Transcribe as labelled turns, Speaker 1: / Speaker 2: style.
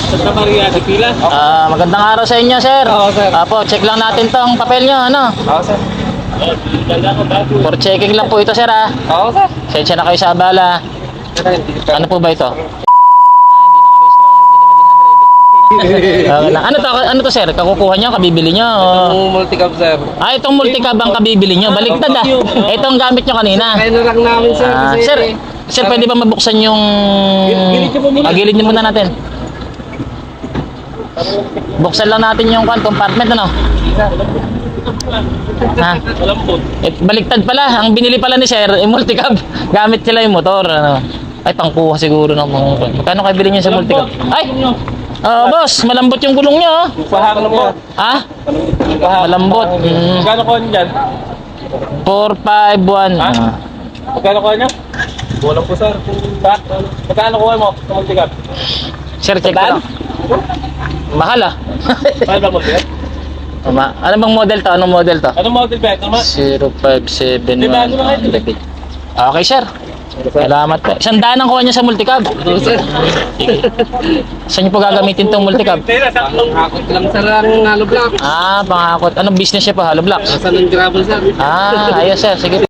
Speaker 1: Santa Maria de Pila.
Speaker 2: Magandang araw sa inyo, sir.
Speaker 1: Oo, sir.
Speaker 2: Apo, check lang natin tong papel nyo, ano?
Speaker 1: Oo, sir.
Speaker 2: For checking lang po ito, sir, ha?
Speaker 1: Oo, sir.
Speaker 2: Sensya na kayo sa abala. Ano po ba ito? Ano to, sir? Kakukuha nyo, kabibili nyo?
Speaker 1: Ang multi-cab, sir.
Speaker 2: Itong multicab ang kabibili nyo. Baliktad, ah. Ito ang gamit nyo kanina.
Speaker 1: Kaya na lang namin, sir. Kasi,
Speaker 2: Sir, pwede ba mabuksan yung...
Speaker 1: Gilid nyo po muna.
Speaker 2: Gilid nyo muna natin. Buksan lang natin yung compartment, ano? Ha? Baliktad pala. Ang binili pala ni sir, multicab. Gamit sila yung motor, ano? Ay, pangkuha siguro ng mga... Magkano kayo bilhin nyo sa multicab? Ay! Boss, malambot yung gulong nyo, oh.
Speaker 1: Pahang mo.
Speaker 2: Ha? Malambot.
Speaker 1: Magkano ko niyan?
Speaker 2: 451.
Speaker 1: Magkano ko niya? Walang po, sir. Magkano kuha mo sa multi-cab?
Speaker 2: Sir, check ko lang. Mahal, ah.
Speaker 1: Mahal ba multi-cab?
Speaker 2: Ano bang model to? Anong model to?
Speaker 1: Anong model ba ito, ma?
Speaker 2: 0571.
Speaker 1: Di bago na kayo.
Speaker 2: Okay, sir. Salamat po. Sandaan ang kuha niya sa multicab.
Speaker 1: Sir.
Speaker 2: Sige. Saan niyo po gagamitin tong multicab?
Speaker 1: Akot lang, sir, ang hollow block.
Speaker 2: Pangakot. Anong business niya po? Hollow blocks?
Speaker 1: Saan ang gravel, sir?
Speaker 2: Ayos, sir. Sige.